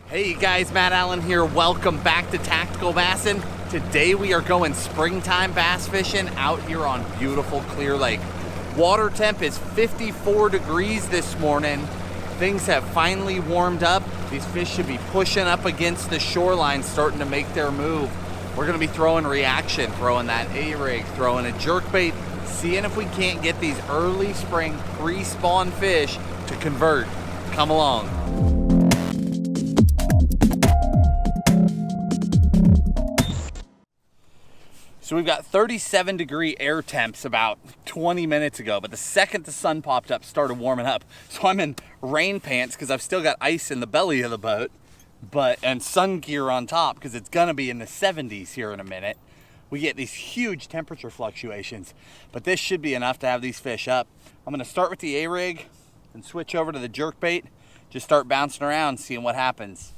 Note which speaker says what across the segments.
Speaker 1: Hey guys, Matt Allen here. Welcome back to Tactical Bassin. Today we are going springtime bass fishing out here on beautiful Clearlake. Water temp is 54 degrees this morning. Things have finally warmed up. These fish should be pushing up against the shoreline, starting to make their move. We're gonna be throwing reaction, throwing that A-rig, throwing a jerkbait, seeing if we can't get these early spring pre-spawn fish to convert. Come along. So we've got 37-degree air temps about 20 minutes ago, but the second the sun popped up, started warming up. So I'm in rain pants because I've still got ice in the belly of the boat, and sun gear on top because it's gonna be in the 70s here in a minute. We get these huge temperature fluctuations, but this should be enough to have these fish up. I'm gonna start with the A-rig and switch over to the jerkbait, just start bouncing around, seeing what happens.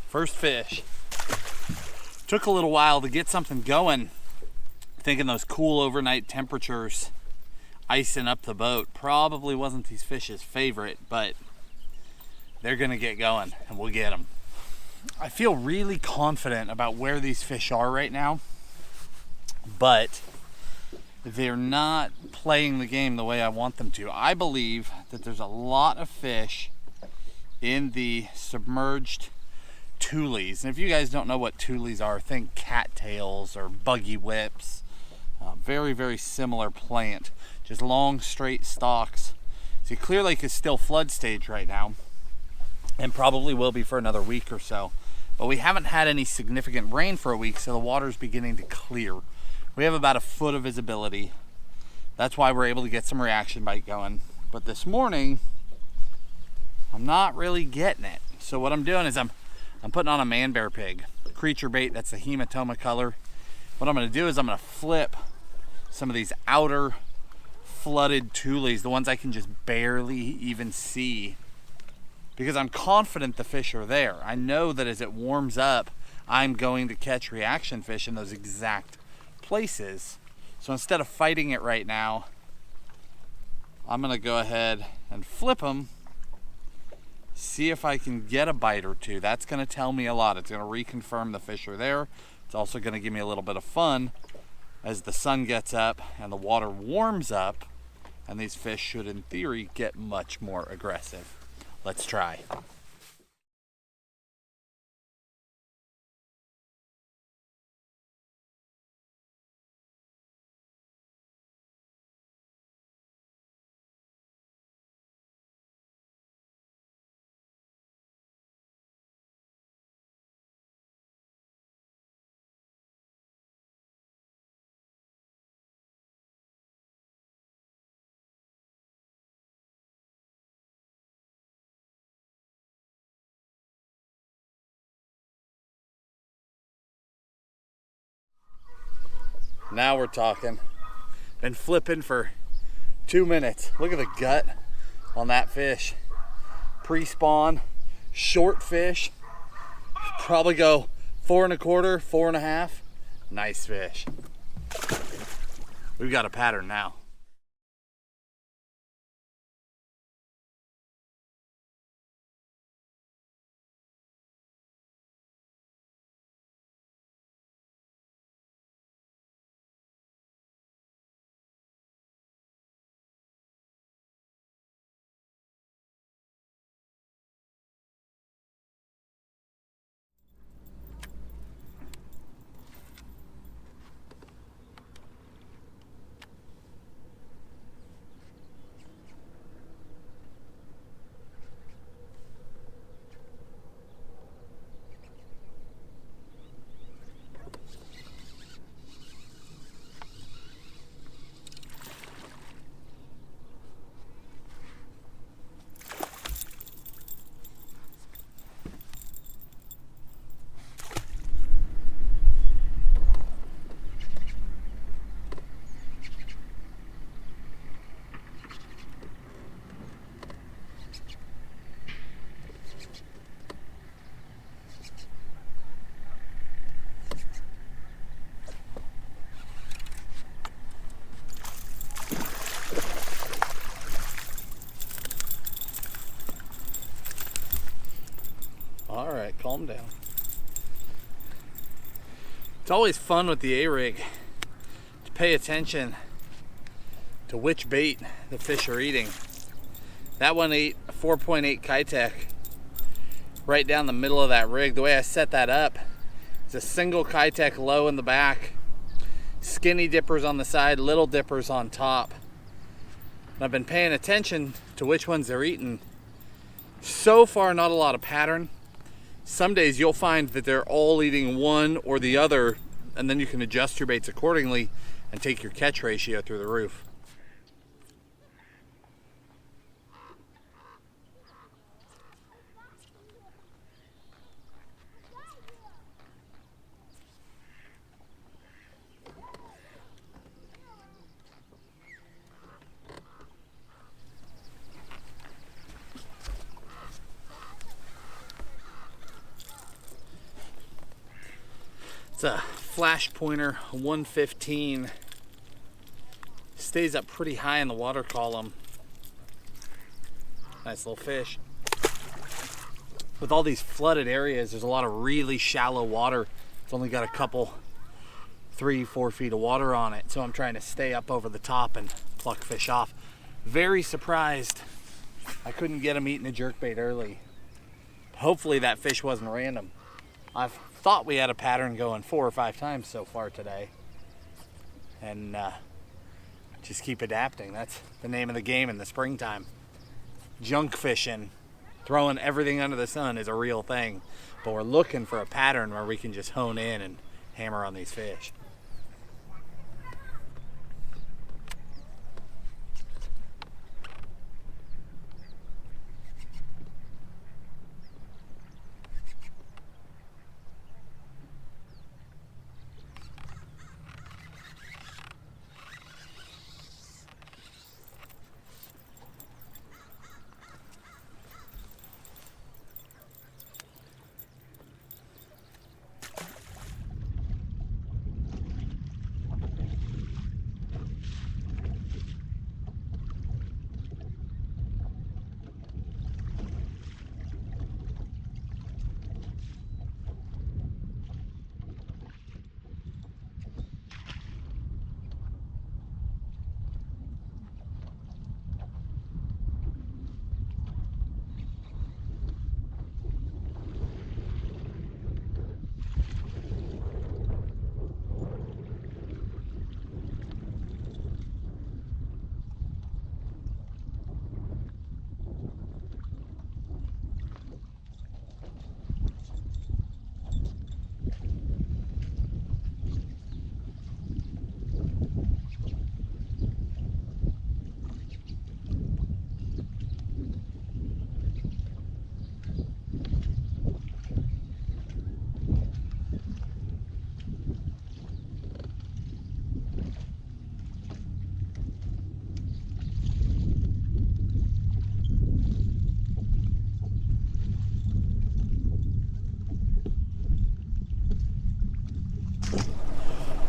Speaker 1: First fish. Took a little while to get something going. Thinking those cool overnight temperatures icing up the boat probably wasn't these fish's favorite, but they're gonna get going and we'll get them. I feel really confident about where these fish are right now, but they're not playing the game the way I want them to. I believe that there's a lot of fish in the submerged tules. And if you guys don't know what tules are, think cattails or buggy whips. Very, very similar plant, just long, straight stalks. See, Clearlake is still flood stage right now and probably will be for another week or so. But we haven't had any significant rain for a week, so the water's beginning to clear. We have about a foot of visibility. That's why we're able to get some reaction bite going. But this morning, I'm not really getting it. So what I'm doing is I'm putting on a man bear pig creature bait. That's the hematoma color. What I'm going to do is I'm going to flip some of these outer flooded tules, the ones I can just barely even see, because I'm confident the fish are there. I know that as it warms up, I'm going to catch reaction fish in those exact places. So instead of fighting it right now, I'm going to go ahead and flip them, see if I can get a bite or two. That's going to tell me a lot. It's going to reconfirm the fish are there. It's also going to give me a little bit of fun as the sun gets up and the water warms up, and these fish should, in theory, get much more aggressive. Let's try. Now we're talking. Been flipping for 2 minutes. Look at the gut on that fish. Pre-spawn, short fish. Probably go 4 1/4, 4 1/2. Nice fish. We've got a pattern now. calm down. It's always fun with the A-rig to pay attention to which bait the fish are eating. That one ate a 4.8 Kitech right down the middle of that rig. The way I set that up is a single Kitech low in the back, skinny dippers on the side, little dippers on top. And I've been paying attention to which ones they're eating. So far, not a lot of pattern. Some days you'll find that they're all eating one or the other, and then you can adjust your baits accordingly and take your catch ratio through the roof. It's a flash pointer, 115. Stays up pretty high in the water column. Nice little fish. With all these flooded areas, there's a lot of really shallow water. It's only got a couple, 3-4 feet of water on it. So I'm trying to stay up over the top and pluck fish off. Very surprised I couldn't get him eating a jerkbait early. Hopefully that fish wasn't random. I've thought we had a pattern going 4 or 5 times so far today, and just keep adapting. That's the name of the game in the springtime. Junk fishing, throwing everything under the sun is a real thing, but we're looking for a pattern where we can just hone in and hammer on these fish.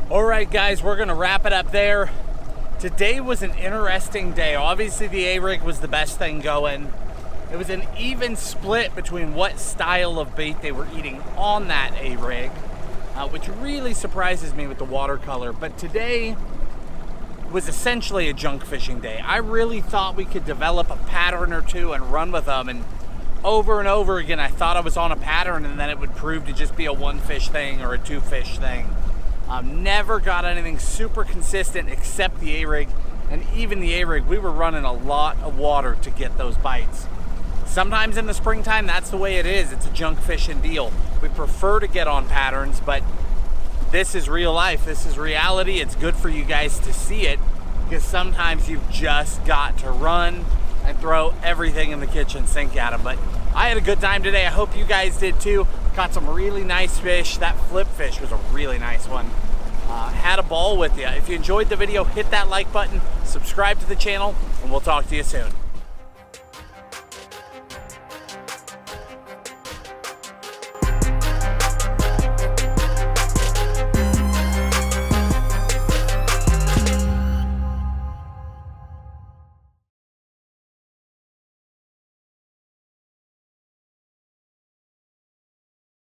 Speaker 1: All right, guys, we're gonna wrap it up there. Today was an interesting day. Obviously, the A-rig was the best thing going. It was an even split between what style of bait they were eating on that A-rig, which really surprises me with the watercolor. But today was essentially a junk fishing day. I really thought we could develop a pattern or two and run with them, and over again, I thought I was on a pattern, and then it would prove to just be a 1-fish thing or a 2-fish thing. Never got anything super consistent except the A-rig, and even the A-rig, we were running a lot of water to get those bites. Sometimes in the springtime, that's the way it is. It's a junk fishing deal. We prefer to get on patterns, but this is real life. This is reality. It's good for you guys to see it, because sometimes you've just got to run and throw everything in the kitchen sink at them. But I had a good time today. I hope you guys did too. Caught some really nice fish. That flip fish was a really nice one. Had a ball with you. If you enjoyed the video, hit that like button, subscribe to the channel, and we'll talk to you soon.